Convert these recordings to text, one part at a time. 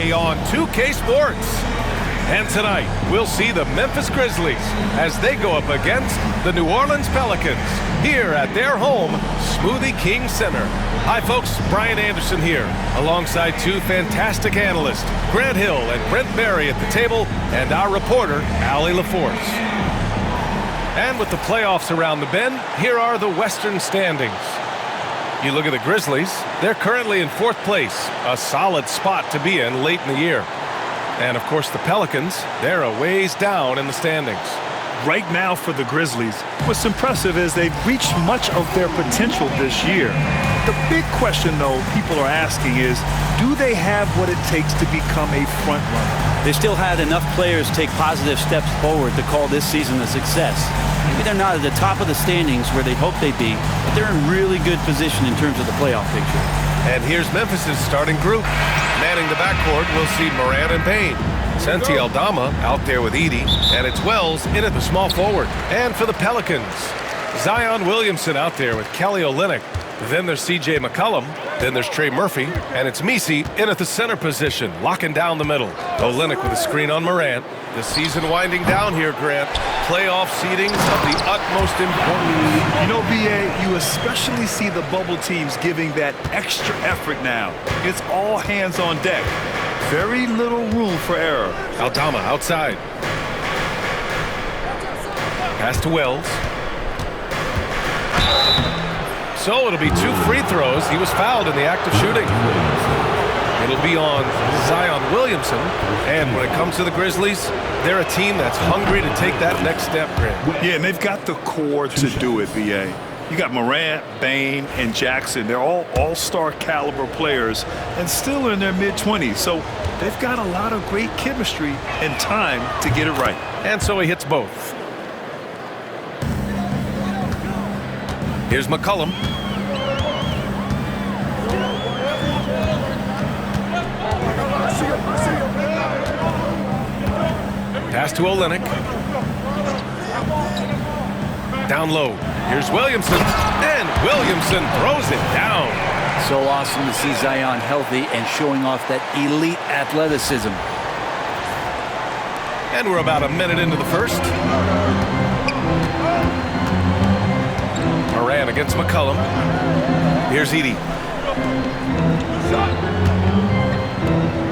Friday on 2K Sports. And tonight, we'll see the Memphis Grizzlies as they go up against the New Orleans Pelicans here at their home, Smoothie King Center. Hi, folks. Brian Anderson here, alongside two fantastic analysts, Grant Hill and Brent Berry at the table, and our reporter, Allie LaForce. And with the playoffs around the bend, here are the Western standings. You look at the Grizzlies, they're currently in 4th place, a solid spot to be in late in the year. And, of course, the Pelicans, they're a ways down in the standings. Right now for the Grizzlies, what's impressive is they've reached much of their potential this year. The big question, though, people are asking is, do they have what it takes to become a front runner? They still had enough players take positive steps forward to call this season a success. Maybe they're not at the top of the standings where they hope they'd be, but they're in really good position in terms of the playoff picture. And here's Memphis' starting group. Manning the backcourt, we'll see Morant and Payne. Santi Aldama out there with Edey, and it's Wells in at the small forward. And for the Pelicans, Zion Williamson out there with Kelly Olynyk. Then there's C.J. McCollum. Then there's Trey Murphy. And it's Messi in at the center position, locking down the middle. Olynyk with a screen on Morant. The season winding down here, Grant. Playoff seedings of the utmost importance. You know, B.A., you especially see the bubble teams giving that extra effort now. It's all hands on deck. Very little room for error. Aldama outside. Pass to Wells. So it'll be 2 free throws. He was fouled in the act of shooting. It'll be on Zion Williamson. And when it comes to the Grizzlies, they're a team that's hungry to take that next step, Grant. Yeah, and they've got the core to do it, B.A. You got Morant, Bane, and Jackson. They're all all-star caliber players and still in their mid-20s. So they've got a lot of great chemistry and time to get it right. And so he hits both. Here's McCollum. Pass to Olynyk. Down low. Here's Williamson. And Williamson throws it down. So awesome to see Zion healthy and showing off that elite athleticism. And we're about a minute into the first. Morant against McCollum. Here's Edey.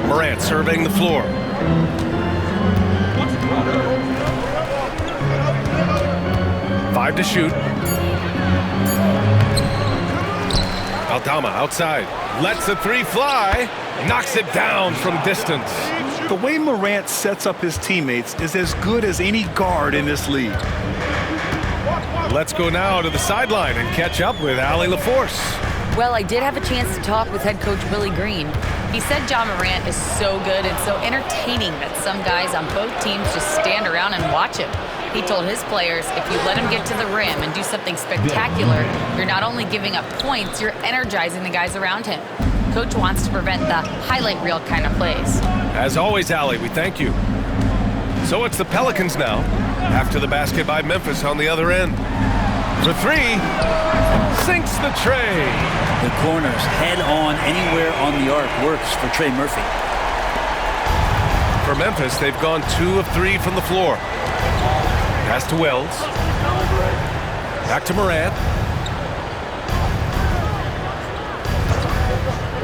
Morant surveying the floor. Five to shoot. Aldama outside. Lets the 3 fly. Knocks it down from distance. The way Morant sets up his teammates is as good as any guard in this league. Let's go now to the sideline and catch up with Allie LaForce. Well, I did have a chance to talk with head coach Willie Green. He said John Morant is so good and so entertaining that some guys on both teams just stand around and watch him. He told his players, if you let him get to the rim and do something spectacular, you're not only giving up points, you're energizing the guys around him. Coach wants to prevent the highlight reel kind of plays. As always, Allie, we thank you. So it's the Pelicans now, after the basket by Memphis on the other end. For 3, sinks the tray. The corners head on anywhere on the arc works for Trey Murphy. For Memphis, they've gone 2 of 3 from the floor. Pass to Wells. Back to Morant.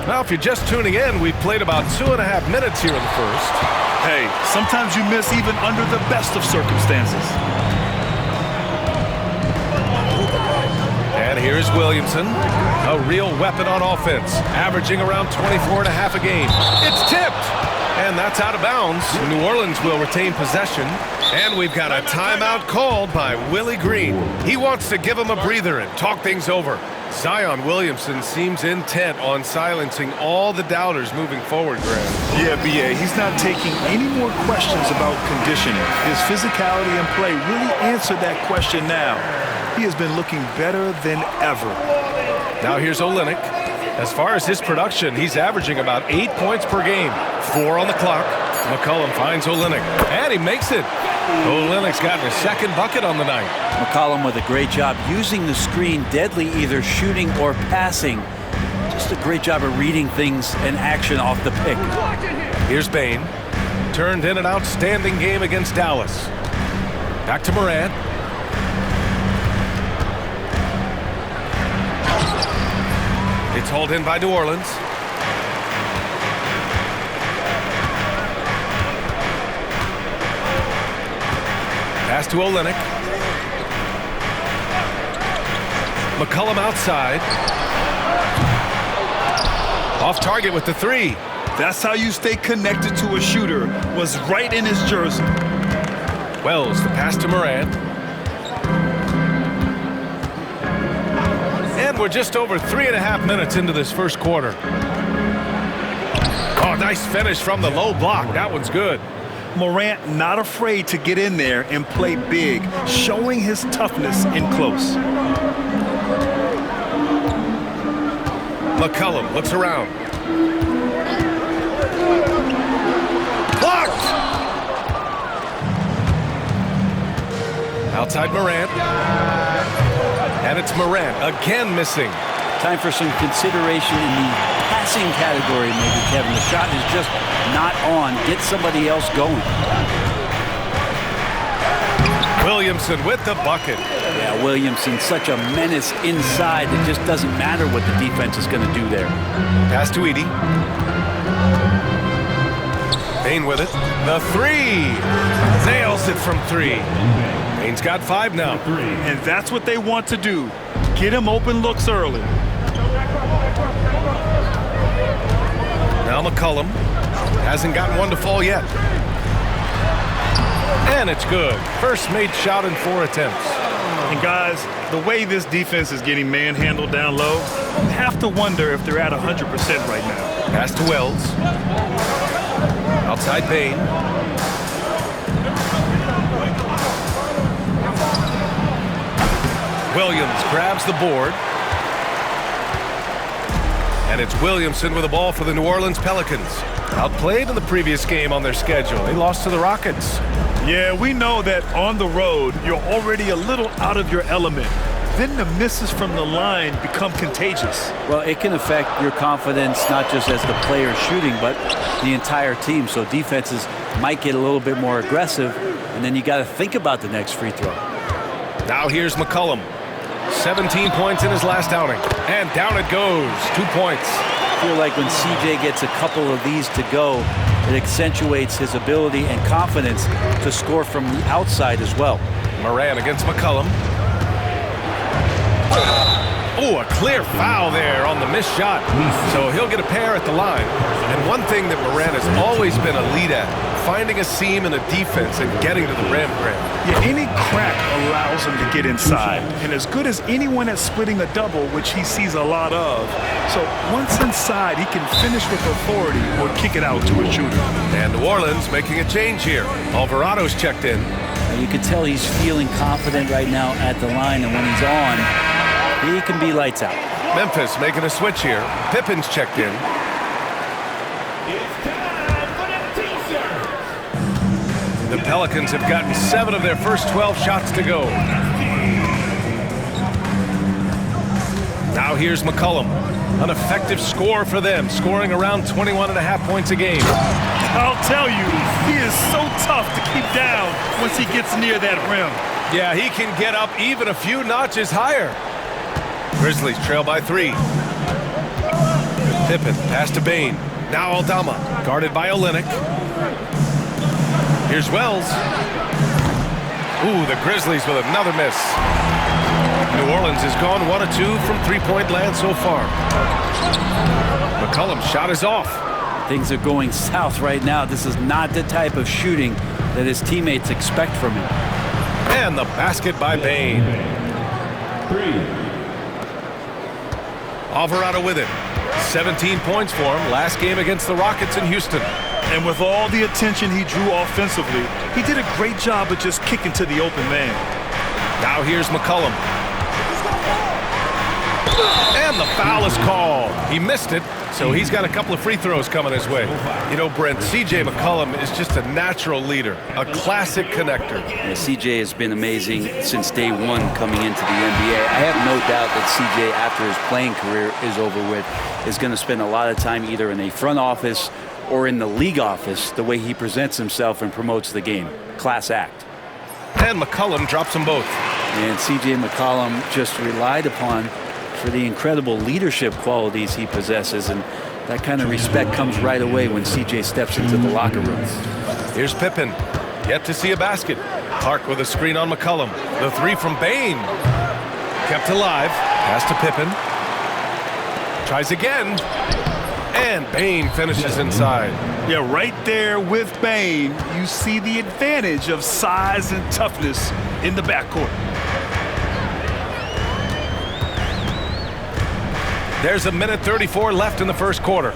Now, if you're just tuning in, we've played about 2.5 minutes here in the first. Hey, sometimes you miss even under the best of circumstances. And here's Williamson, a real weapon on offense, averaging around 24.5 a game. It's tipped, and that's out of bounds. New Orleans will retain possession, and we've got a timeout called by Willie Green. He wants to give him a breather and talk things over. Zion Williamson seems intent on silencing all the doubters moving forward, Grant. Yeah, B.A., he's not taking any more questions about conditioning. His physicality and play really answered that question now. He has been looking better than ever. Now here's Olynyk. As far as his production, he's averaging about 8 points per game. 4 on the clock. McCollum finds Olynyk, and he makes it. Olynyk's gotten his 2nd bucket on the night. McCollum with a great job using the screen, deadly either shooting or passing. Just a great job of reading things and action off the pick. Here's Bain. Turned in an outstanding game against Dallas. Back to Morant. It's hauled in by New Orleans. Pass to Olynyk. McCollum outside. Off target with the three. That's how you stay connected to a shooter. Was right in his jersey. Wells, the pass to Morant. And we're just over 3.5 minutes into this first quarter. Oh, nice finish from the low block. That one's good. Morant not afraid to get in there and play big, showing his toughness in close. McCollum looks around. Blocked! Outside Morant. And it's Morant again missing. Time for some consideration in the passing category, maybe, Kevin. The shot is just not on. Get somebody else going. Williamson with the bucket. Yeah, Williamson, such a menace inside. It just doesn't matter what the defense is going to do there. Pass to Edey. Bain with it. The three. Nails it from three. Bain's got 5 now. And that's what they want to do. Get him open looks early. Now McCollum hasn't gotten one to fall yet. And it's good. First made shot in 4 attempts. And guys, the way this defense is getting manhandled down low, you have to wonder if they're at 100% right now. Pass to Wells. Outside Bain. Williams grabs the board. And it's Williamson with the ball for the New Orleans Pelicans. Outplayed in the previous game on their schedule. They lost to the Rockets. Yeah, we know that on the road, you're already a little out of your element. Then the misses from the line become contagious. Well, it can affect your confidence, not just as the player shooting, but the entire team. So defenses might get a little bit more aggressive, and then you got to think about the next free throw. Now here's McCollum. 17 points in his last outing. And down it goes. 2 points. I feel like when CJ gets a couple of these to go, it accentuates his ability and confidence to score from the outside as well. Morant against McCollum. Oh, a clear foul there on the missed shot. So he'll get a pair at the line. And one thing that Morant has always been elite at, finding a seam in a defense and getting to the rim. Yeah, any crack allows him to get inside. And as good as anyone at splitting a double, which he sees a lot of. So once inside, he can finish with authority or kick it out to a shooter. And New Orleans making a change here. Alvarado's checked in. And you can tell he's feeling confident right now at the line, and when he's on, he can be lights out. Memphis making a switch here. Pippen's checked in. The Pelicans have gotten 7 of their first 12 shots to go. Now here's McCollum. An effective score for them, scoring around 21.5 points a game. I'll tell you, he is so tough to keep down once he gets near that rim. Yeah, he can get up even a few notches higher. Grizzlies trail by 3. Pippen, pass to Bain. Now Aldama, guarded by Olynyk. Here's Wells. Ooh, the Grizzlies with another miss. New Orleans has gone 1 of 2 from three-point land so far. McCollum's shot is off. Things are going south right now. This is not the type of shooting that his teammates expect from him. And the basket by Bain. Alvarado with it. 17 points for him last game against the Rockets in Houston. And with all the attention he drew offensively, he did a great job of just kicking to the open man. Now here's McCollum. And the foul is called. He missed it, so he's got a couple of free throws coming his way. You know, Brent, C.J. McCollum is just a natural leader, a classic connector. Yeah, C.J. has been amazing since day one coming into the NBA. I have no doubt that C.J., after his playing career is over with, is going to spend a lot of time either in a front office or in the league office, the way he presents himself and promotes the game. Class act. And McCollum drops them both. And C.J. McCollum just relied upon for the incredible leadership qualities he possesses, and that kind of respect comes right away when C.J. steps into the locker room. Here's Pippen. Yet to see a basket. Clark with a screen on McCollum. The three from Bain. Kept alive. Pass to Pippen. Tries again. And Bain finishes inside. Yeah, right there with Bain, you see the advantage of size and toughness in the backcourt. There's 1:34 left in the first quarter.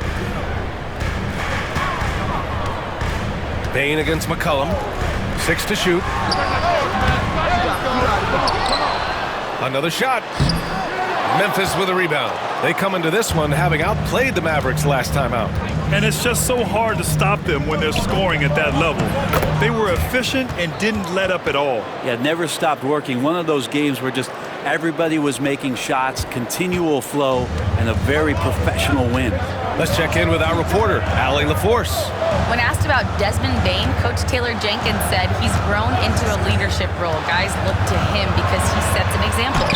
Bain against McCollum. 6 to shoot. Another shot. Memphis with a rebound. They come into this one having outplayed the Mavericks last time out. And it's just so hard to stop them when they're scoring at that level. They were efficient and didn't let up at all. Yeah, never stopped working. One of those games where just everybody was making shots, continual flow, and a very professional win. Let's check in with our reporter, Allie LaForce. When asked about Desmond Bain, Coach Taylor Jenkins said he's grown into a leadership role. Guys look to him because he sets an example.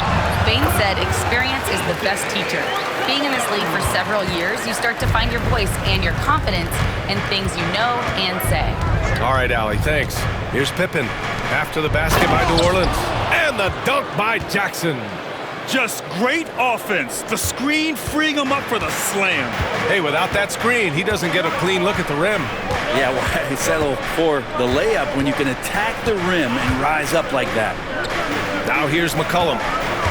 Bain said experience is the best teacher. Being in this league for several years, you start to find your voice and your confidence in things you know and say. All right, Allie, thanks. Here's Pippen after the basket by New Orleans. And the dunk by Jackson. Just great offense. The screen freeing him up for the slam. Hey, without that screen, he doesn't get a clean look at the rim. Yeah, why settle for the layup when you can attack the rim and rise up like that? Now here's McCollum.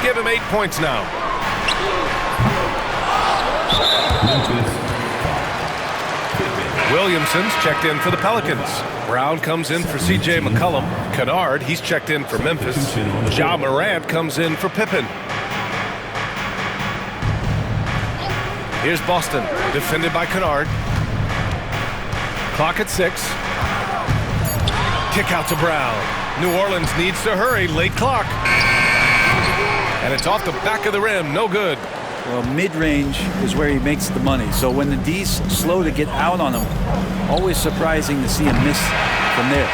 Give him 8 points now. Williamson's checked in for the Pelicans. Brown comes in for C.J. McCollum. Kennard, he's checked in for Memphis. Ja Morant comes in for Pippen. Here's Boston, defended by Kennard. Clock at 6. Kick out to Brown. New Orleans needs to hurry, late clock. And it's off the back of the rim, no good. Well, mid-range is where he makes the money. So when the D's slow to get out on him, always surprising to see him miss from there.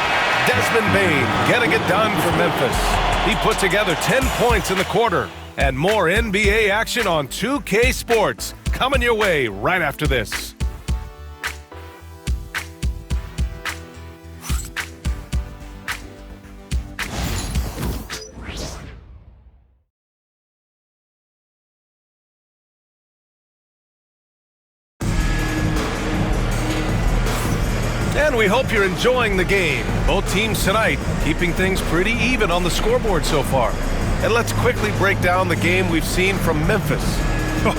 Desmond Bain getting it done for Memphis. He put together 10 points in the quarter. And more NBA action on 2K Sports coming your way right after this. And we hope you're enjoying the game. Both teams tonight keeping things pretty even on the scoreboard so far. And let's quickly break down the game we've seen from Memphis.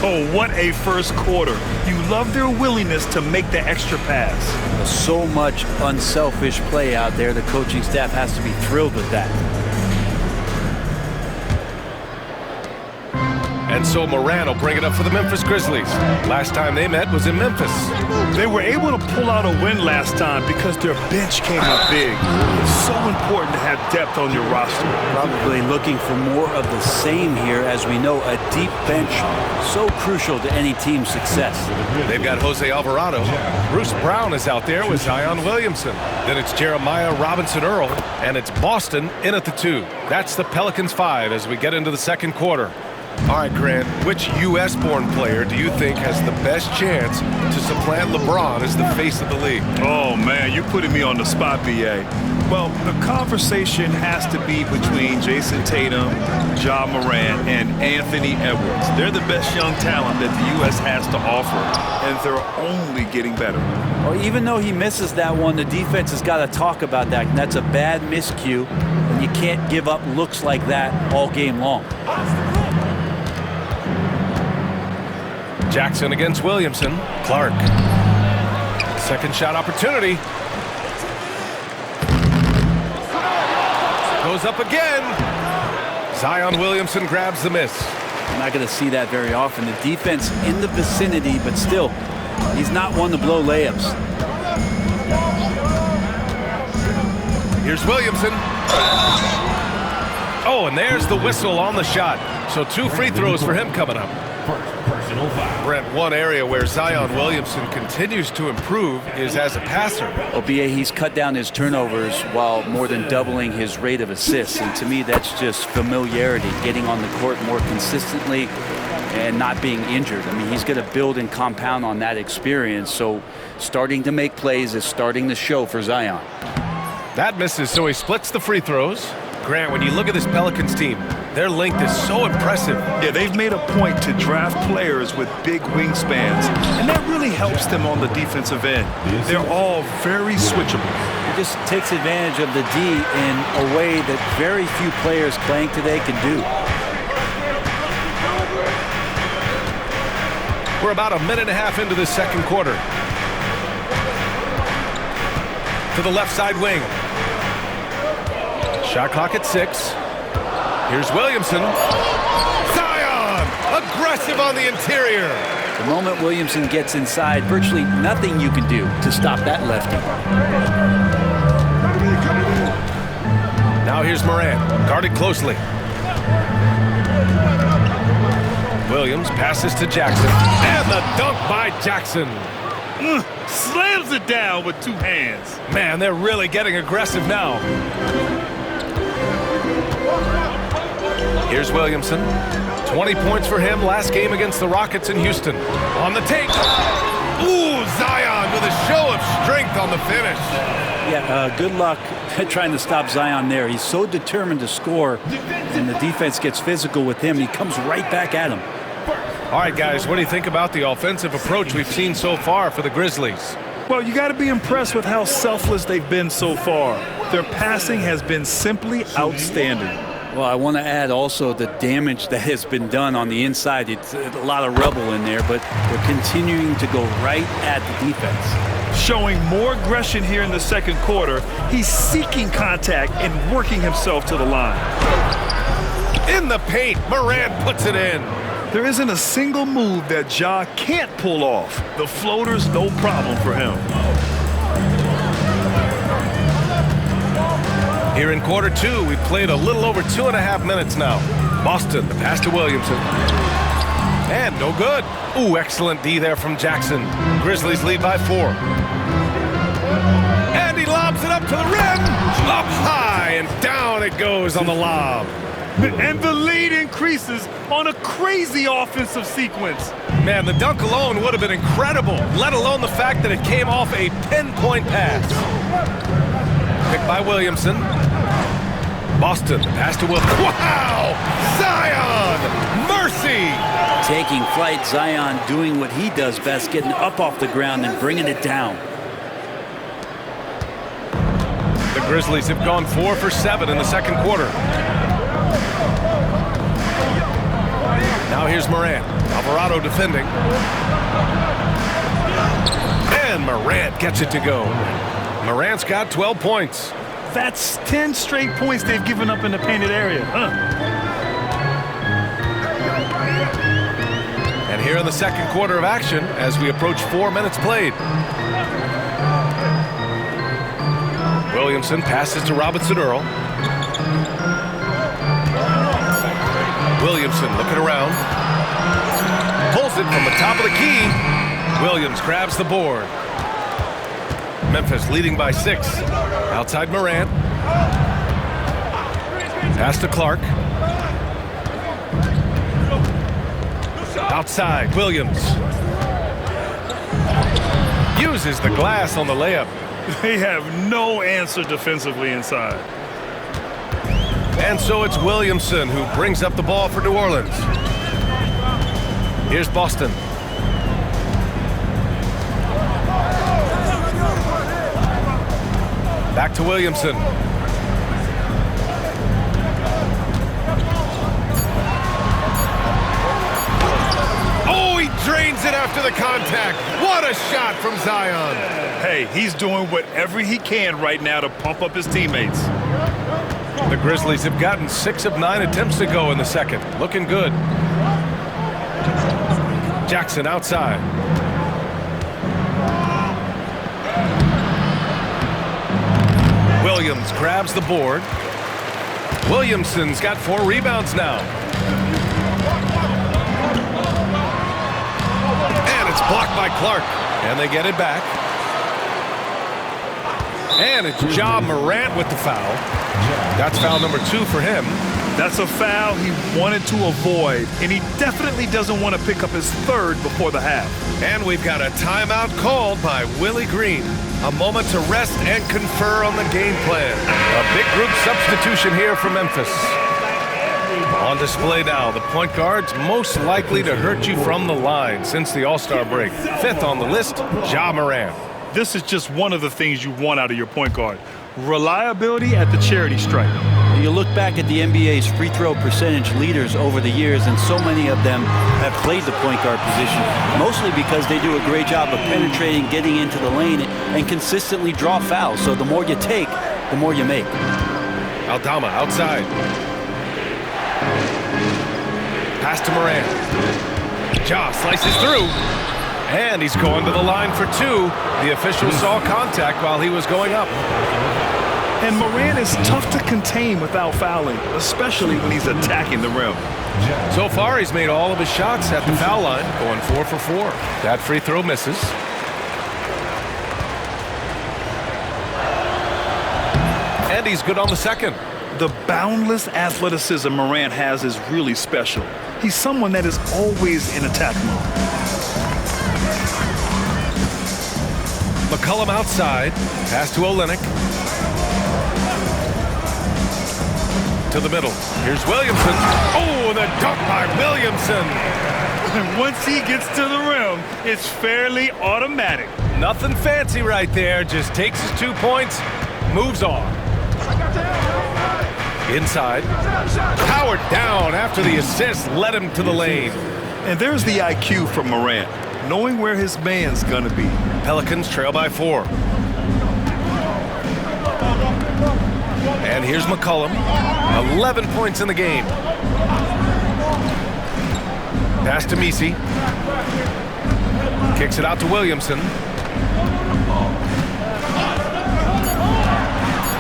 Oh, what a first quarter. You love their willingness to make the extra pass. So much unselfish play out there. The coaching staff has to be thrilled with that. And so Morant will bring it up for the Memphis Grizzlies. Last time they met was in Memphis. They were able to pull out a win last time because their bench came up big. It's so important to have depth on your roster. Probably looking for more of the same here. As we know, a deep bench so crucial to any team's success. They've got Jose Alvarado. Bruce Brown is out there with Zion Williamson. Then it's Jeremiah Robinson-Earl. And it's Boston in at the 2. That's the Pelicans 5 as we get into the second quarter. All right, Grant, which U.S.-born player do you think has the best chance to supplant LeBron as the face of the league? Oh, man, you're putting me on the spot, B.A. Well, the conversation has to be between Jason Tatum, Ja Morant, and Anthony Edwards. They're the best young talent that the U.S. has to offer, and they're only getting better. Well, even though he misses that one, the defense has got to talk about that, and that's a bad miscue, and you can't give up looks like that all game long. Jackson against Williamson. Clark. Second shot opportunity. Goes up again. Zion Williamson grabs the miss. I'm not going to see that very often. The defense in the vicinity, but still, he's not one to blow layups. Here's Williamson. Oh, and there's the whistle on the shot. So 2 free throws for him coming up. Brent, one area where Zion Williamson continues to improve is as a passer. OBA, he's cut down his turnovers while more than doubling his rate of assists. And to me, that's just familiarity, getting on the court more consistently and not being injured. I mean, he's going to build and compound on that experience. So starting to make plays is starting to show for Zion. That misses, so he splits the free throws. Grant, when you look at this Pelicans team, their length is so impressive. Yeah, they've made a point to draft players with big wingspans, and that really helps them on the defensive end. They're all very switchable. It just takes advantage of the D in a way that very few players playing today can do. We're about a minute and a half into this second quarter. To the left side wing. Shot clock at 6. Here's Williamson. Zion! Aggressive on the interior. The moment Williamson gets inside, virtually nothing you can do to stop that lefty. Now here's Morant, guarded closely. Williams passes to Jackson. And the dunk by Jackson. Slams it down with two hands. Man, they're really getting aggressive now. Here's Williamson. 20 points for him last game against the Rockets in Houston. On the take. Ooh, Zion with a show of strength on the finish. Yeah, good luck trying to stop Zion there. He's so determined to score, and the defense gets physical with him. He comes right back at him. All right, guys, what do you think about the offensive approach we've seen so far for the Grizzlies? Well, you got to be impressed with how selfless they've been so far. Their passing has been simply outstanding. Well, I want to add also the damage that has been done on the inside. It's a lot of rubble in there, but they're continuing to go right at the defense. Showing more aggression here in the second quarter. He's seeking contact and working himself to the line. In the paint, Morant puts it in. There isn't a single move that Ja can't pull off. The floater's no problem for him. Here in quarter 2, we've played a little over 2.5 minutes now. Boston, the pass to Williamson. And no good. Ooh, excellent D there from Jackson. Grizzlies lead by 4. And he lobs it up to the rim. Up high and down it goes on the lob. And the lead increases on a crazy offensive sequence. Man, the dunk alone would have been incredible, let alone the fact that it came off a pinpoint pass. Picked by Williamson. Boston, the pass to Williamson. Wow! Zion! Mercy! Taking flight, Zion doing what he does best, getting up off the ground and bringing it down. The Grizzlies have gone 4 for 7 in the second quarter. Now here's Morant. Alvarado defending. And Morant gets it to go. Morant's got 12 points. That's 10 straight points they've given up in the painted area. And here in the second quarter of action as we approach 4 minutes played. Williamson passes to Robinson Earl. Williamson looking around. Pulls it from the top of the key. Williams grabs the board. Memphis leading by 6. Outside Morant. Pass to Clark. Outside Williams. Uses the glass on the layup. They have no answer defensively inside. And so it's Williamson who brings up the ball for New Orleans. Here's Boston. Back to Williamson. Oh, he drains it after the contact. What a shot from Zion. Hey, he's doing whatever he can right now to pump up his teammates. The Grizzlies have gotten 6 of 9 attempts to go in the second. Looking good. Jackson outside. Williams grabs the board. Williamson's got 4 rebounds now. It's blocked by Clark, and they get it back. And it's Ja Morant with the foul. That's foul number 2 for him. That's a foul he wanted to avoid, and he definitely doesn't want to pick up his 3rd before the half. And we've got a timeout called by Willie Green. A moment to rest and confer on the game plan. A big group substitution here for Memphis. On display now, the point guards most likely to hurt you from the line since the All-Star break. 5th on the list, Ja Morant. This is just one of the things you want out of your point guard. Reliability at the charity stripe. You look back at the NBA's free throw percentage leaders over the years, and so many of them have played the point guard position, mostly because they do a great job of penetrating, getting into the lane, and consistently draw fouls. So the more you take, the more you make. Aldama outside. Pass to Morant. Ja slices through. And he's going to the line for 2. The official saw contact while he was going up. And Morant is tough to contain without fouling, especially when he's attacking the rim. So far, he's made all of his shots at the foul line, going 4 for 4. That free throw misses. And he's good on the second. The boundless athleticism Morant has is really special. He's someone that is always in attack mode. McCollum outside. Pass to Olynyk. To the middle. Here's Williamson. Oh, the dunk by Williamson. And once he gets to the rim, it's fairly automatic. Nothing fancy right there. Just takes his 2 points, moves on. Inside. Powered down after the assist led him to the lane. And there's the IQ from Morant, knowing where his man's gonna be. Pelicans trail by 4. And here's McCollum. 11 points in the game. Pass to Messi. Kicks it out to Williamson.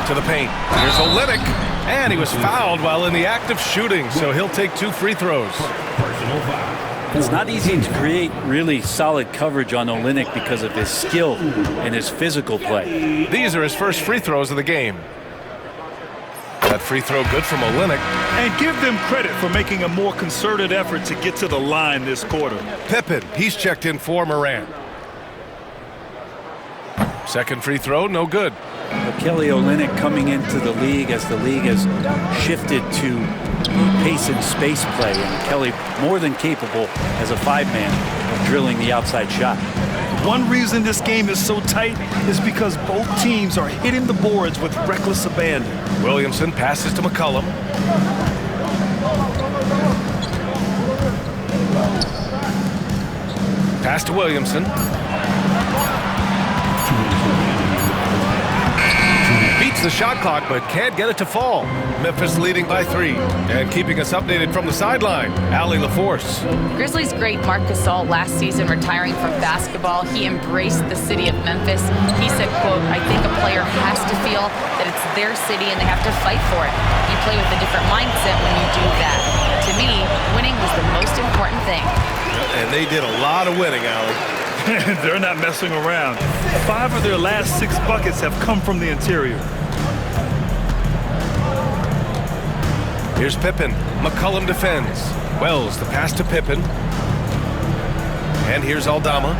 To the paint. Here's Olynyk. And he was fouled while in the act of shooting, so he'll take 2 free throws. It's not easy to create really solid coverage on Olynyk because of his skill and his physical play. These are his first free throws of the game. That free throw good from Olynyk. And give them credit for making a more concerted effort to get to the line this quarter. Pippen, he's checked in for Morant. Second free throw, no good. Kelly Olynyk coming into the league as the league has shifted to pace and space play, and Kelly more than capable as a 5-man of drilling the outside shot. One reason this game is so tight is because both teams are hitting the boards with reckless abandon. Williamson passes to McCollum. Pass to Williamson. Beats the shot clock, but can't get it to fall. Memphis leading by 3. And keeping us updated from the sideline, Allie LaForce. Grizzlies great Marc Gasol last season retiring from basketball. He embraced the city of Memphis. He said, quote, "I think a player has to feel that it's their city and they have to fight for it. You play with a different mindset when you do that. To me, winning was the most important thing." And they did a lot of winning, Allie. They're not messing around. 5 of their last 6 buckets have come from the interior. Here's Pippen. McCollum defends. Wells, the pass to Pippen. And here's Aldama.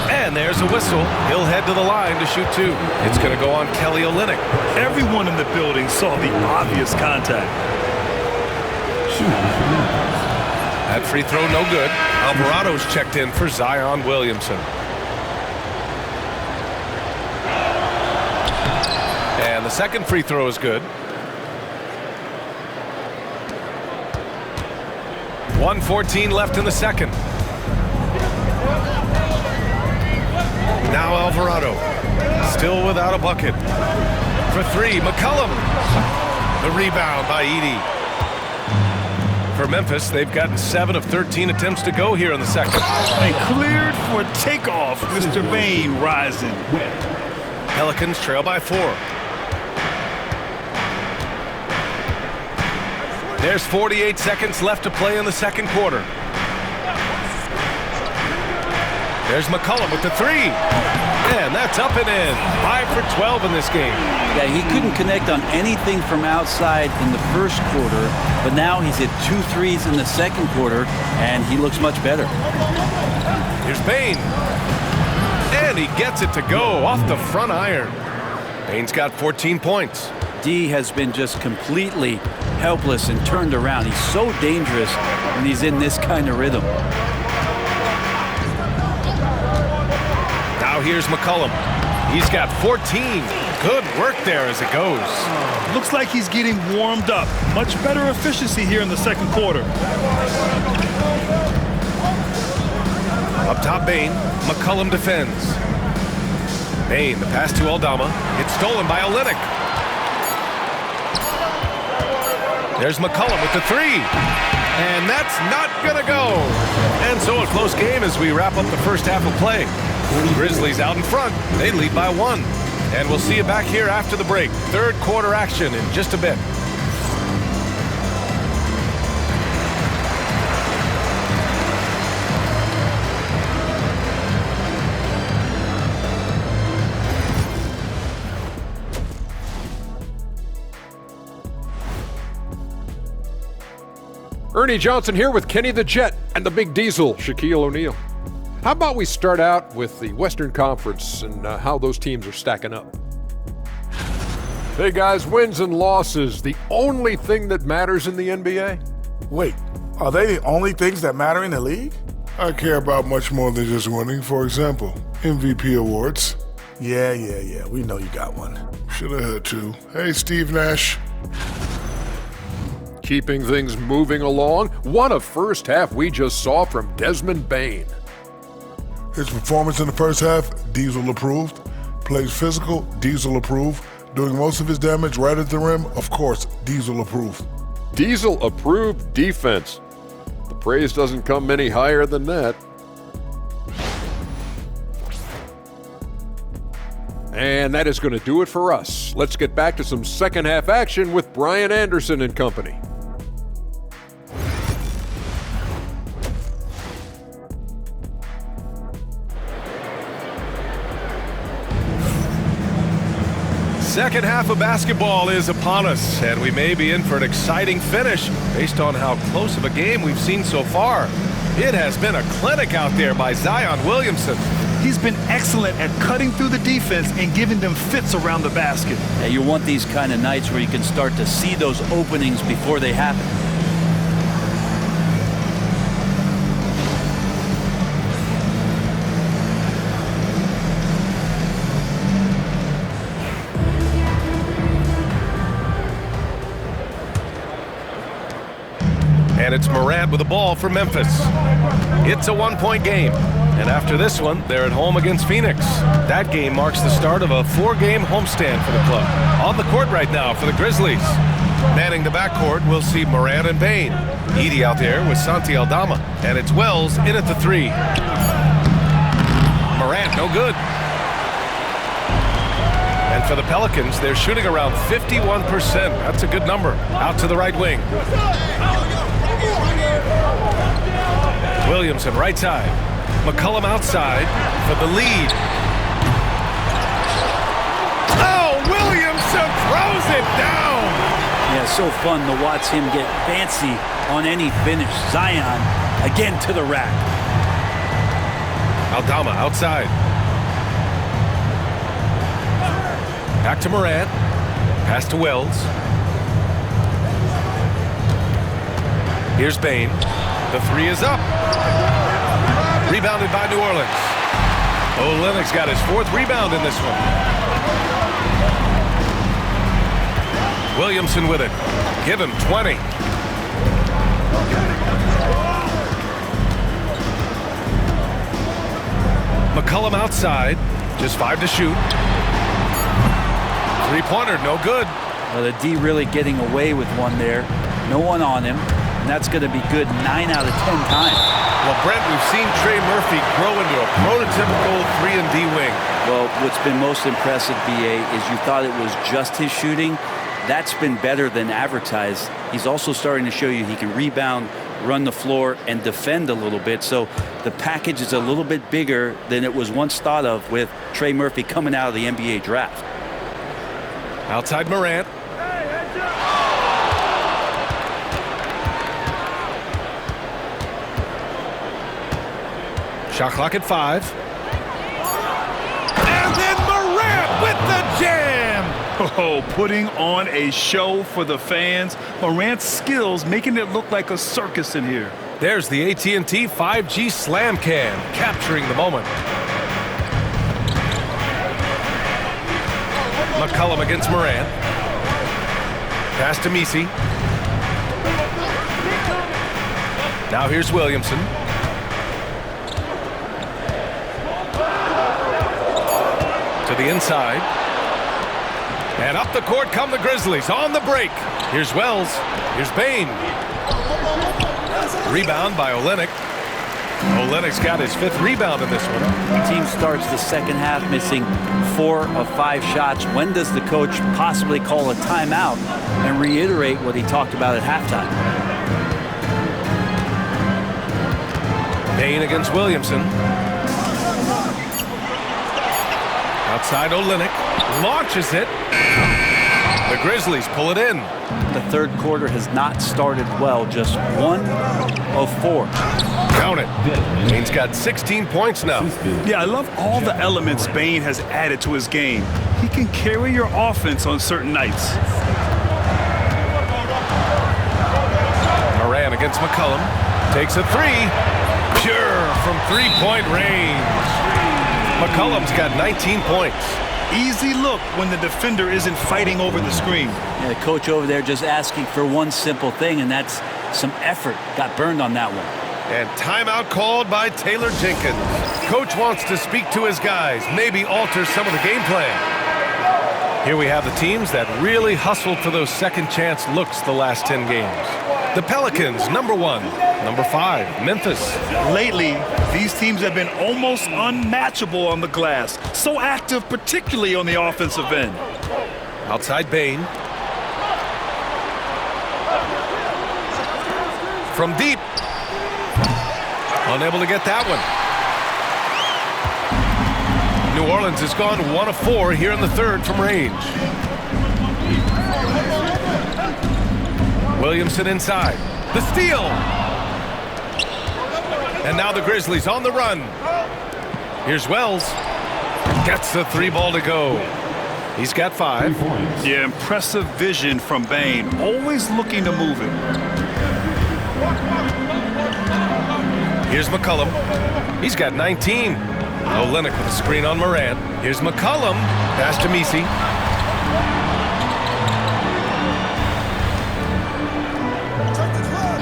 And there's a whistle. He'll head to the line to shoot 2. It's going to go on Kelly Olynyk. Everyone in the building saw the obvious contact. That free throw no good. Alvarado's checked in for Zion Williamson. And the second free throw is good. 1:14 left in the second. Now Alvarado, still without a bucket. For 3, McCollum. The rebound by Edey. For Memphis, they've gotten 7 of 13 attempts to go here in the second. And cleared for takeoff, Mr. Bain rising. Pelicans trail by 4. There's 48 seconds left to play in the second quarter. There's McCollum with the three. And that's up and in. 5 for 12 in this game. Yeah, he couldn't connect on anything from outside in the first quarter, but now he's hit 2 threes in the second quarter, and he looks much better. Here's Bain. And he gets it to go off the front iron. Bain's got 14 points. D has been just completely helpless and turned around. He's so dangerous when he's in this kind of rhythm. Now here's McCollum. He's got 14. Good work there as it goes. Looks like he's getting warmed up. Much better efficiency here in the second quarter. Up top, Bain. McCollum defends. Bain, the pass to Aldama. It's stolen by Olynyk. There's McCollum with the three. And that's not going to go. And so a close game as we wrap up the first half of play. The Grizzlies out in front. They lead by 1. And we'll see you back here after the break. Third quarter action in just a bit. Ernie Johnson here with Kenny the Jet and the Big Diesel, Shaquille O'Neal. How about we start out with the Western Conference and how those teams are stacking up? Hey guys, wins and losses, the only thing that matters in the NBA? Wait, are they the only things that matter in the league? I care about much more than just winning. For example, MVP awards. Yeah, we know you got one. Should have had 2. Hey, Steve Nash. Keeping things moving along, what a first half we just saw from Desmond Bain. His performance in the first half, Diesel approved. Plays physical, Diesel approved. Doing most of his damage right at the rim, of course, Diesel approved. Diesel approved defense. The praise doesn't come any higher than that. And that is going to do it for us. Let's get back to some second half action with Brian Anderson and company. Second half of basketball is upon us, and we may be in for an exciting finish based on how close of a game we've seen so far. It has been a clinic out there by Zion Williamson. He's been excellent at cutting through the defense and giving them fits around the basket. Yeah, you want these kind of nights where you can start to see those openings before they happen. And it's Morant with the ball for Memphis. It's a 1-point game. And after this one, they're at home against Phoenix. That game marks the start of a 4-game homestand for the club. On the court right now for the Grizzlies. Manning the backcourt, we'll see Morant and Bain. Edey out there with Santi Aldama. And it's Wells in at the 3. Morant, no good. And for the Pelicans, they're shooting around 51%. That's a good number. Out to the right wing. Williamson, right side. McCollum outside for the lead. Oh, Williamson throws it down. Yeah, so fun to watch him get fancy on any finish. Zion again to the rack. Aldama outside. Back to Morant. Pass to Wells. Here's Bain. The 3 is up. Rebounded by New Orleans. Olynyk's got his 4th rebound in this one. Williamson with it. Give him 20. McCollum outside. Just 5 to shoot. 3-pointer, no good. Well, the D really getting away with one there. No one on him. And that's going to be good 9 out of 10 times. Well, Brent, we've seen Trey Murphy grow into a prototypical 3-and-D wing. Well, what's been most impressive, BA, is you thought it was just his shooting. That's been better than advertised. He's also starting to show you he can rebound run the floor, and defend a little bit. So the package is a little bit bigger than it was once thought of with Trey Murphy coming out of the NBA draft. Outside Morant. Shot clock at 5. And then Morant with the jam. Oh, putting on a show for the fans. Morant's skills making it look like a circus in here. There's the AT&T 5G Slam Cam, capturing the moment. McCollum against Morant. Pass to Messi. Now here's Williamson. To the inside. And up the court come the Grizzlies on the break. Here's Wells. Here's Bain. Rebound by Olynyk. Olynyk's got his 5th rebound in this one. The team starts the second half missing 4 of 5 shots. When does the coach possibly call a timeout and reiterate what he talked about at halftime? Bain against Williamson. Outside Olynyk. Launches it. The Grizzlies pull it in. The third quarter has not started well. Just 1 of 4. Count it. Bain's got 16 points now. Yeah, I love all the elements Bain has added to his game. He can carry your offense on certain nights. Morant against McCollum. Takes a 3. Pure from 3-point range. McCollum's got 19 points. Easy look when the defender isn't fighting over the screen. Yeah, the coach over there just asking for one simple thing, and that's some effort. Got burned on that one. And timeout called by Taylor Jenkins. Coach wants to speak to his guys, maybe alter some of the game plan. Here we have the teams that really hustled for those second chance looks the last 10 games. The Pelicans, number 1. Number 5, Memphis. Lately, these teams have been almost unmatchable on the glass. So active, particularly on the offensive end. Outside Bain. From deep. Unable to get that one. New Orleans has gone 1 of 4 here in the third from range. Williamson inside. The steal. And now the Grizzlies on the run. Here's Wells. Gets the 3 ball to go. He's got 5. Yeah, impressive vision from Bain. Always looking to move it. Here's McCollum. He's got 19. Olynyk with a screen on Morant. Here's McCollum. Pass to Messi.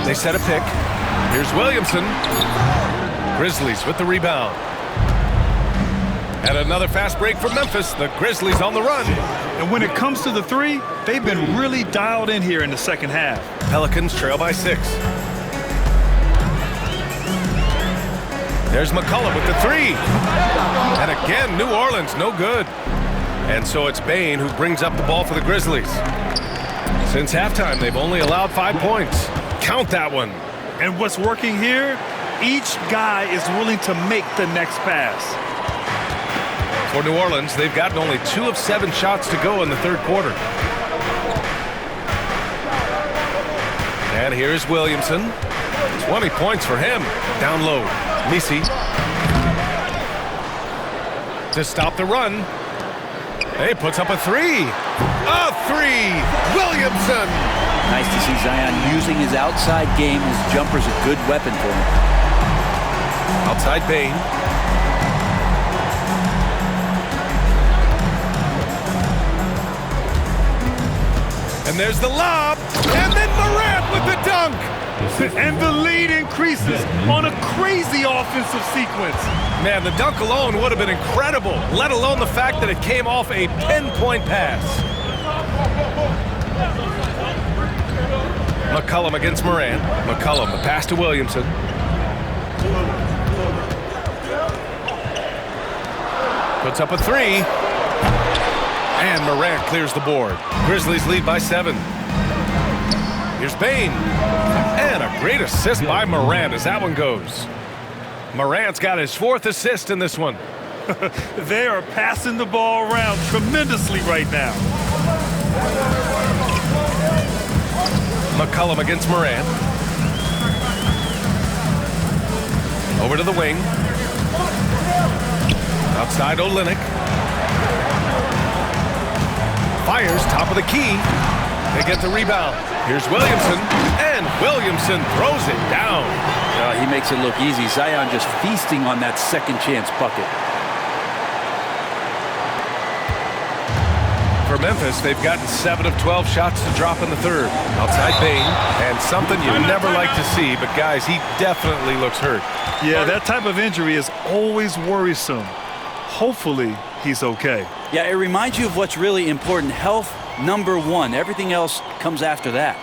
They set a pick. Here's Williamson. Grizzlies with the rebound. And another fast break for Memphis. The Grizzlies on the run. And when it comes to the 3, they've been really dialed in here in the second half. Pelicans trail by 6. There's McCollum with the 3. And again, New Orleans, no good. And so it's Bain who brings up the ball for the Grizzlies. Since halftime, they've only allowed 5 points. Count that one. And what's working here, each guy is willing to make the next pass. For New Orleans, they've gotten only 2 of 7 shots to go in the third quarter. And here's Williamson. 20 points for him. Down low. Messi. To stop the run. He puts up a 3. A 3. Williamson. Nice to see Zion using his outside game. His jumper's a good weapon for him. Outside Bain. And there's the lob. And then Morant with the dunk. And the lead increases on a crazy offensive sequence. Man, the dunk alone would have been incredible, let alone the fact that it came off a pinpoint pass. McCollum against Morant. McCollum, the pass to Williamson. Puts up a 3. And Morant clears the board. Grizzlies lead by 7. Here's Bain. And And a great assist by Morant as that one goes. Morant's got his 4th assist in this one. They are passing the ball around tremendously right now. McCollum against Morant. Over to the wing. Outside Olynyk. Fires top of the key. They get the rebound. Here's Williamson. And Williamson throws it down. He makes it look easy. Zion just feasting on that second chance bucket. For Memphis, they've gotten 7 of 12 shots to drop in the third. Outside Bane, and something you never like to see, but guys, he definitely looks hurt. Yeah, that type of injury is always worrisome. Hopefully, he's okay. Yeah, it reminds you of what's really important. Health, number 1. Everything else comes after that.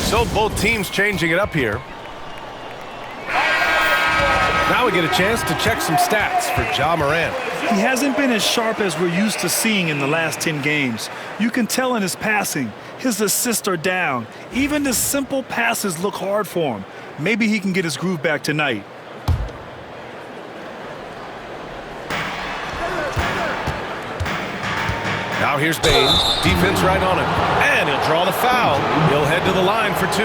So both teams changing it up here. Now we get a chance to check some stats for Ja Morant. He hasn't been as sharp as we're used to seeing in the last 10 games. You can tell in his passing. His assists are down. Even the simple passes look hard for him. Maybe he can get his groove back tonight. Now here's Bane. Defense right on him. And he'll draw the foul. He'll head to the line for 2.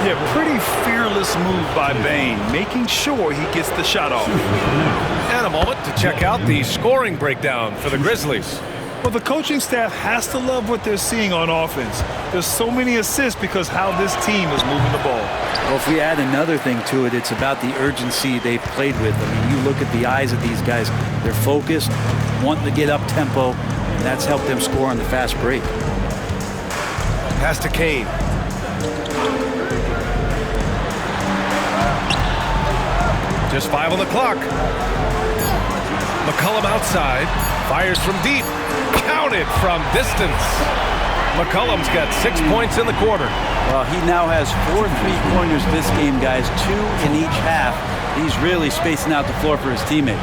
Yeah, pretty fearless move by Bane, making sure he gets the shot off. And a moment to check out the scoring breakdown for the Grizzlies. Well, the coaching staff has to love what they're seeing on offense. There's so many assists because how this team is moving the ball. Well, if we add another thing to it, it's about the urgency they've played with. I mean, you look at the eyes of these guys. They're focused, wanting to get up tempo, and that's helped them score on the fast break. Pass to Kane. Just 5 on the clock. McCollum outside. Fires from deep. Counted from distance. McCollum's got 6 points in the quarter. Well, he now has 4 3-pointers this game, guys. 2 in each half. He's really spacing out the floor for his teammates.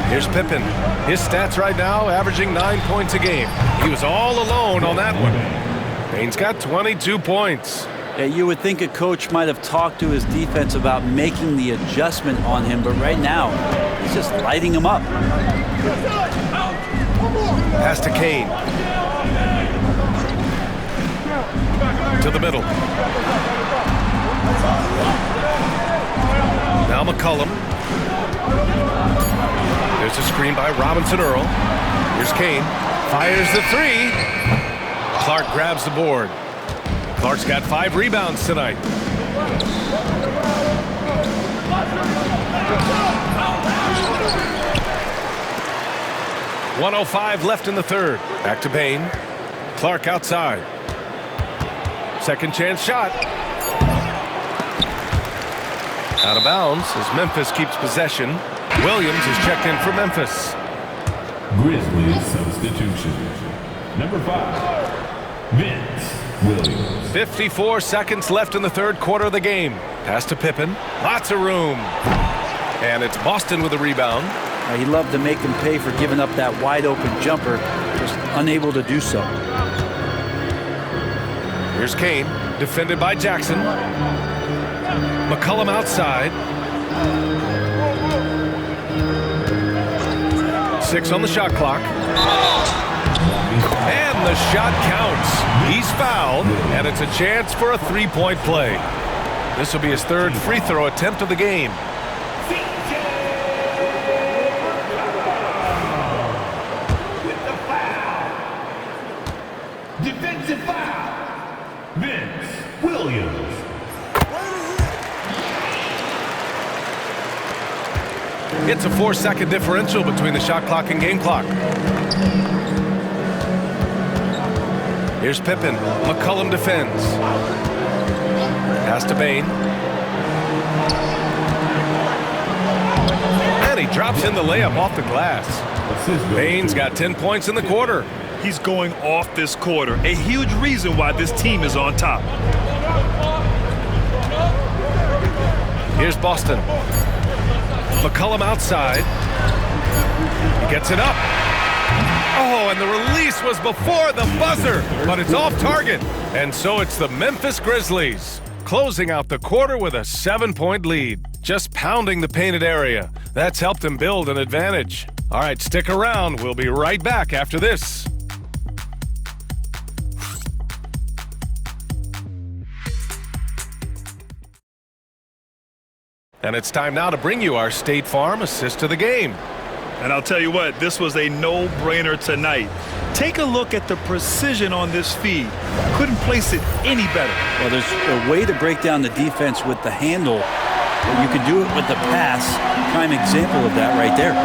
Here's Pippen. His stats right now averaging 9 points a game. He was all alone on that one. Bane's got 22 points. Yeah, you would think a coach might have talked to his defense about making the adjustment on him, but right now, he's just lighting him up. Pass to Kane. To the middle. Now McCollum. There's a screen by Robinson Earl. Here's Kane. Fires the 3. Clark grabs the board. Clark's got 5 rebounds tonight. 1:05 left in the third. Back to Bane. Clark outside. Second chance shot. Out of bounds as Memphis keeps possession. Williams is checked in for Memphis. Grizzlies substitution. Number 5, Vince Williams. 54 seconds left in the third quarter of the game. Pass to Pippen. Lots of room. And it's Boston with the rebound. He loved to make him pay for giving up that wide-open jumper. Just unable to do so. Here's Kane. Defended by Jackson. McCollum outside. 6 on the shot clock. And the shot counts. He's fouled, and it's a chance for a 3-point play. This will be his third free throw attempt of the game. Defensive foul. Vince Williams. It's a 4-second differential between the shot clock and game clock. Here's Pippen. McCollum defends. Pass to Bane. And he drops in the layup off the glass. Bane's got 10 points in the quarter. He's going off this quarter. A huge reason why this team is on top. Here's Boston. McCollum outside. He gets it up. Oh, and the release was before the buzzer, but it's off target. And so it's the Memphis Grizzlies closing out the quarter with a 7-point lead. Just pounding the painted area. That's helped them build an advantage. All right, stick around. We'll be right back after this. And it's time now to bring you our State Farm assist to the game. And I'll tell you what, this was a no-brainer tonight. Take a look at the precision on this feed. Couldn't place it any better. Well, there's a way to break down the defense with the handle. But you can do it with the pass. Prime example of that right there.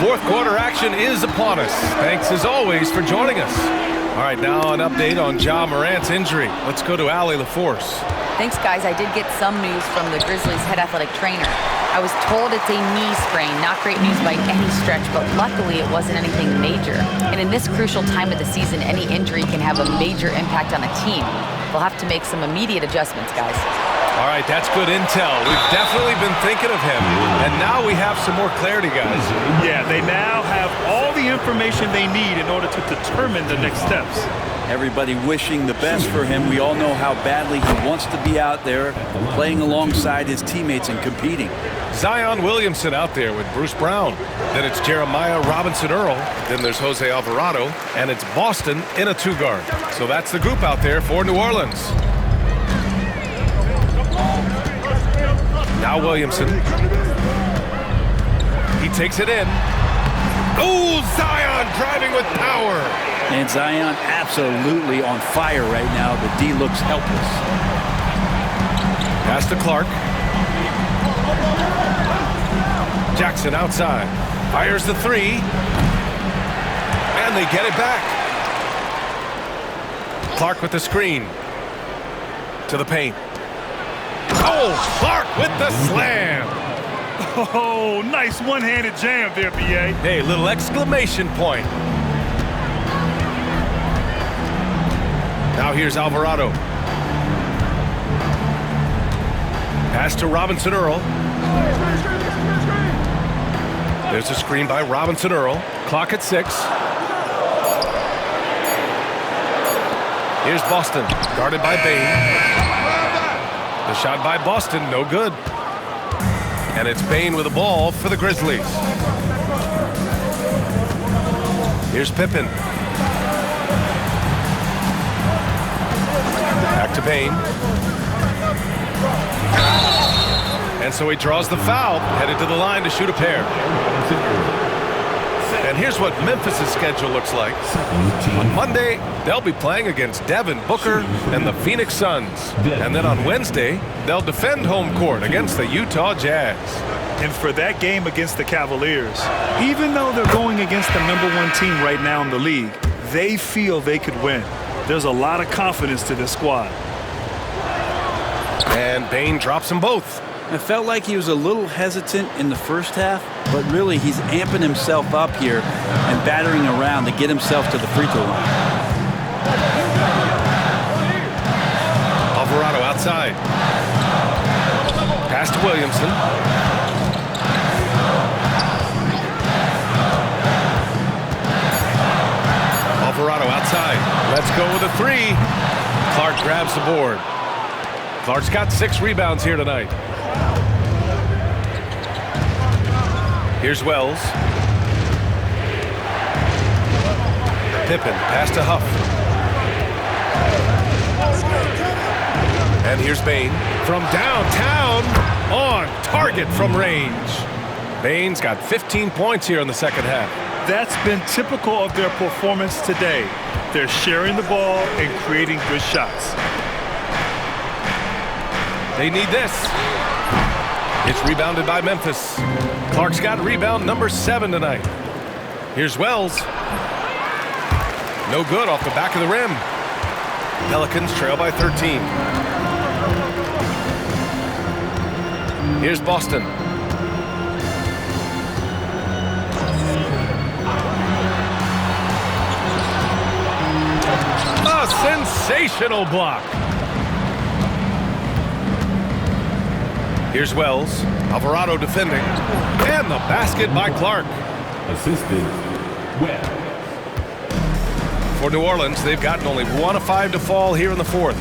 Fourth quarter action is upon us. Thanks as always for joining us. All right, now an update on Ja Morant's injury. Let's go to Allie LaForce. Thanks, guys. I did get some news from the Grizzlies' head athletic trainer. I was told it's a knee sprain. Not great news by any stretch, but luckily it wasn't anything major. And in this crucial time of the season, any injury can have a major impact on a team. We'll have to make some immediate adjustments, guys. All right, that's good intel. We've definitely been thinking of him. And now we have some more clarity, guys. Yeah, they now have all the information they need in order to determine the next steps. Everybody wishing the best for him. We all know how badly he wants to be out there playing alongside his teammates and competing. Zion Williamson out there with Bruce Brown. Then it's Jeremiah Robinson-Earl. Then there's Jose Alvarado. And it's Boston in a two-guard. So that's the group out there for New Orleans. Now Williamson. He takes it in. Oh, Zion driving with power. And Zion absolutely on fire right now. The D looks helpless. Pass to Clark. Jackson outside. Fires the three. And they get it back. Clark with the screen. To the paint. Oh, Clark with the slam. Oh, nice one-handed jam there, B.A. Hey, little exclamation point. Now here's Alvarado. Pass to Robinson-Earl. There's a screen by Robinson-Earl. Clock at 6. Here's Boston, guarded by Bain. The shot by Boston, no good. And it's Bain with the ball for the Grizzlies. Here's Pippen. Back to Bain. And so he draws the foul, headed to the line to shoot a pair. And here's what Memphis' schedule looks like. On Monday, they'll be playing against Devin Booker and the Phoenix Suns. And then on Wednesday, they'll defend home court against the Utah Jazz. And for that game against the Cavaliers, even though they're going against the #1 team right now in the league, they feel they could win. There's a lot of confidence to this squad. And Bain drops them both. It felt like he was a little hesitant in the first half, but really he's amping himself up here and battering around to get himself to the free throw line. Alvarado outside. Pass to Williamson. Alvarado outside. Let's go with a three. Clark grabs the board. Clark's got 6 rebounds here tonight. Here's Wells. Pippen, pass to Huff. And here's Bain from downtown, on target from range. Bain's got 15 points here in the second half. That's been typical of their performance today. They're sharing the ball and creating good shots. They need this. It's rebounded by Memphis. Clark's got rebound number 7 tonight. Here's Wells. No good off the back of the rim. Pelicans trail by 13. Here's Boston. A sensational block. Here's Wells. Alvarado defending. And the basket by Clark. Assistant, Webb. For New Orleans, they've gotten only 1 of 5 to fall here in the fourth.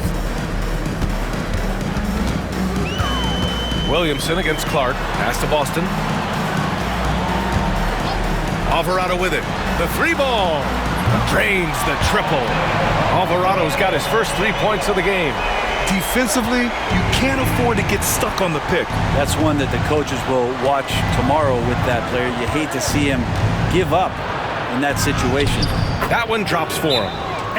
Williamson against Clark. Pass to Boston. Alvarado with it. The 3-ball. Drains the triple. Alvarado's got his first 3 points of the game. Defensively, you can't afford to get stuck on the pick. That's one that the coaches will watch tomorrow with that player. You hate to see him give up in that situation. That one drops for him.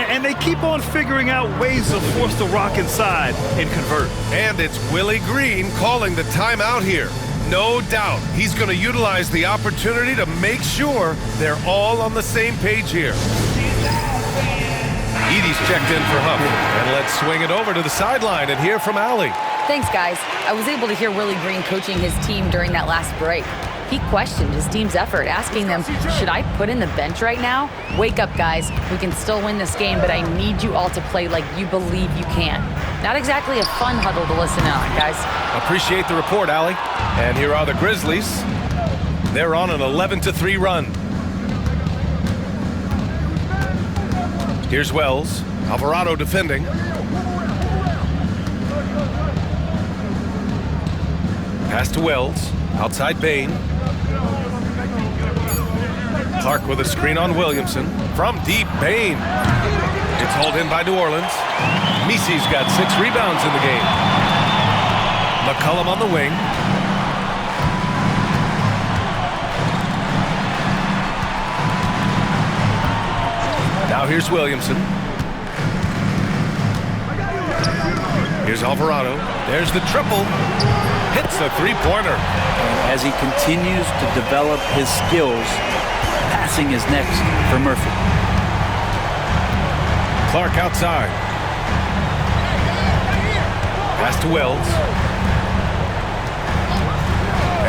And they keep on figuring out ways to force the rock inside and convert. And it's Willie Green calling the timeout here. No doubt he's going to utilize the opportunity to make sure they're all on the same page here. Edie's checked in for Huff. And let's swing it over to the sideline and hear from Allie. Thanks, guys. I was able to hear Willie Green coaching his team during that last break. He questioned his team's effort, asking them, should I put in the bench right now? Wake up, guys. We can still win this game, but I need you all to play like you believe you can. Not exactly a fun huddle to listen on, guys. Appreciate the report, Allie. And here are the Grizzlies. They're on an 11-3 run. Here's Wells. Alvarado defending. Pass to Wells. Outside Bain. Clark with a screen on Williamson. From deep, Bain. It's hauled in by New Orleans. Misi's got 6 rebounds in the game. McCollum on the wing. Now here's Williamson. Here's Alvarado. There's the triple. Hits a 3-pointer. As he continues to develop his skills, passing is next for Murphy. Clark outside. Pass to Wells.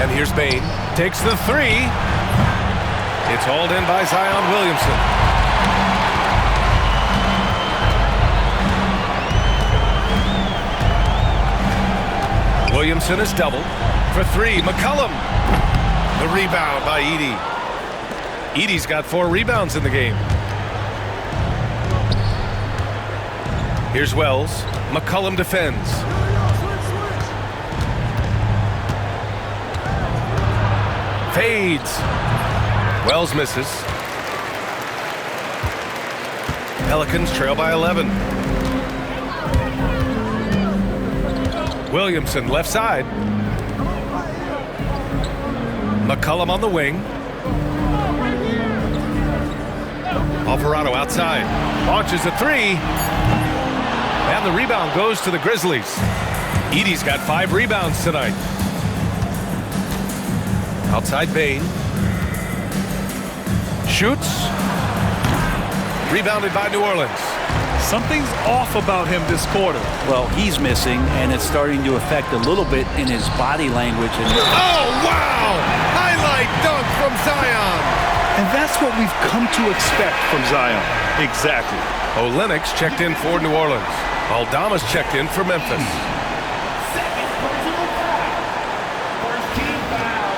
And here's Bain. Takes the 3. It's hauled in by Zion Williamson. Williamson is doubled. For 3, McCollum. The rebound by Edie. Edie's got 4 rebounds in the game. Here's Wells. McCollum defends. Fades. Wells misses. Pelicans trail by 11. Williamson left side. McCollum on the wing. Alvarado outside. Launches a 3. And the rebound goes to the Grizzlies. Edie's got 5 rebounds tonight. Outside Bain. Shoots. Rebounded by New Orleans. Something's off about him this quarter. Well, he's missing, and it's starting to affect a little bit in his body language. Oh, wow! Highlight dunk from Zion. And that's what we've come to expect from Zion. Exactly. Olenek's checked in for New Orleans. Aldama's checked in for Memphis. Second personal foul. First team foul.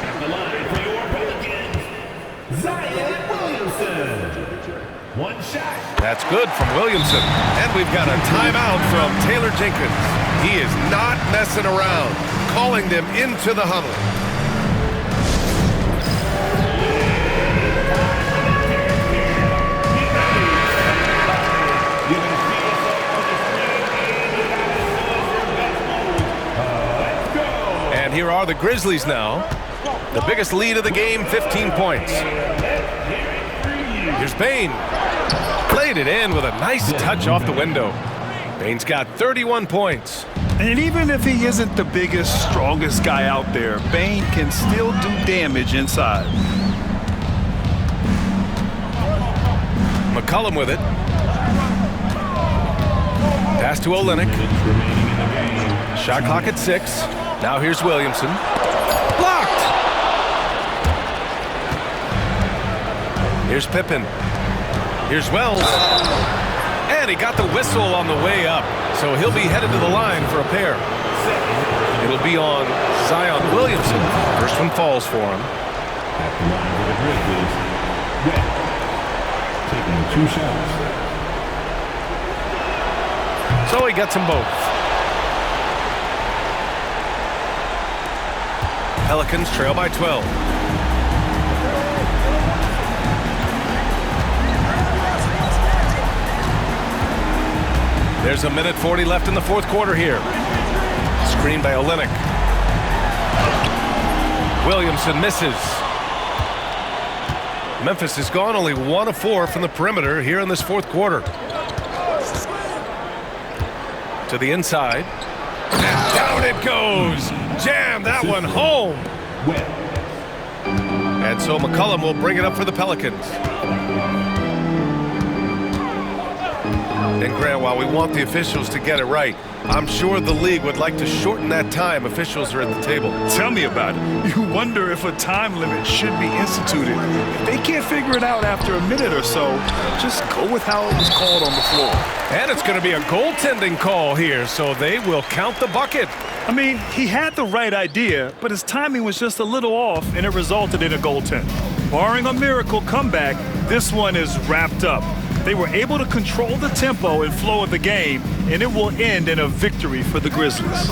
At the line for your Pelicans, Zion Williamson. One shot. That's good from Williamson. And we've got a timeout from Taylor Jenkins. He is not messing around, calling them into the huddle. And here are the Grizzlies now. The biggest lead of the game, 15 points. Here's Bain. Played it in with a nice touch off the window. Bain's got 31 points. And even if he isn't the biggest, strongest guy out there, Bain can still do damage inside. McCollum with it. Pass to Olenek. Shot clock at 6. Now here's Williamson. Blocked! Here's Pippen. Here's Wells. And he got the whistle on the way up. So he'll be headed to the line for a pair. It'll be on Zion Williamson. First one falls for him. At the line for the Grizzlies, Webb, taking 2 shots. So he gets them both. Pelicans trail by 12. There's a minute 40 left in the fourth quarter here. Screen by Olynyk. Williamson misses. Memphis has gone only 1 of 4 from the perimeter here in this fourth quarter. To the inside. And down it goes. Jam that one home. And so McCollum will bring it up for the Pelicans. And Grant, while we want the officials to get it right, I'm sure the league would like to shorten that time officials are at the table. Tell me about it. You wonder if a time limit should be instituted. If they can't figure it out after a minute or so, just go with how it was called on the floor. And it's going to be a goaltending call here, so they will count the bucket. I mean, he had the right idea, but his timing was just a little off, and it resulted in a goaltend. Barring a miracle comeback, this one is wrapped up. They were able to control the tempo and flow of the game, and it will end in a victory for the Grizzlies.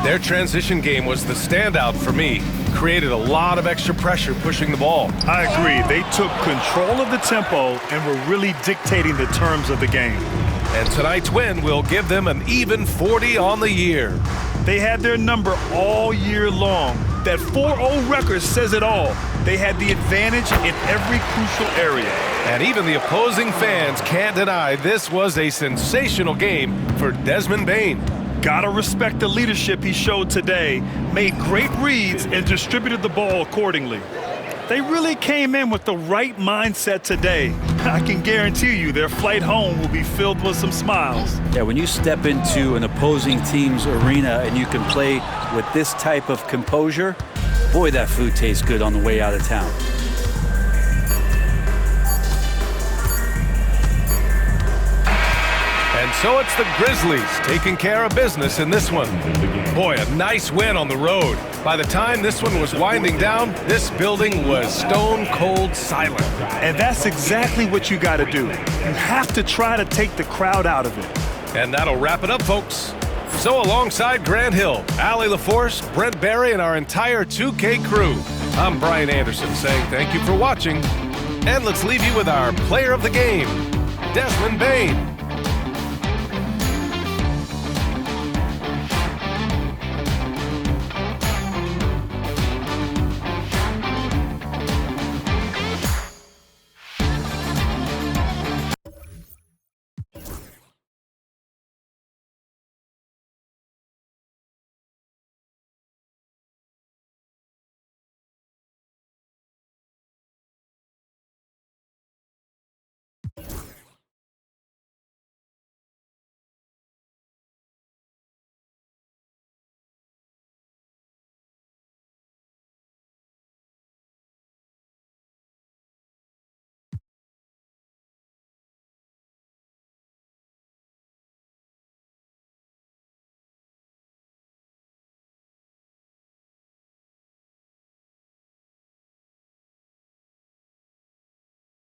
Their transition game was the standout for me. Created a lot of extra pressure pushing the ball. I agree. They took control of the tempo and were really dictating the terms of the game. And tonight's win will give them an even 40 on the year. They had their number all year long. That 4-0 record says it all. They had the advantage in every crucial area. And even the opposing fans can't deny this was a sensational game for Desmond Bane. Gotta respect the leadership he showed today. Made great reads and distributed the ball accordingly. They really came in with the right mindset today. I can guarantee you their flight home will be filled with some smiles. Yeah, when you step into an opposing team's arena and you can play with this type of composure, boy, that food tastes good on the way out of town. And so it's the Grizzlies taking care of business in this one. Boy, a nice win on the road. By the time this one was winding down, this building was stone cold silent. And that's exactly what you got to do. You have to try to take the crowd out of it. And that'll wrap it up, folks. So alongside Grant Hill, Allie LaForce, Brent Barry, and our entire 2K crew, I'm Brian Anderson saying thank you for watching. And let's leave you with our player of the game, Desmond Bane.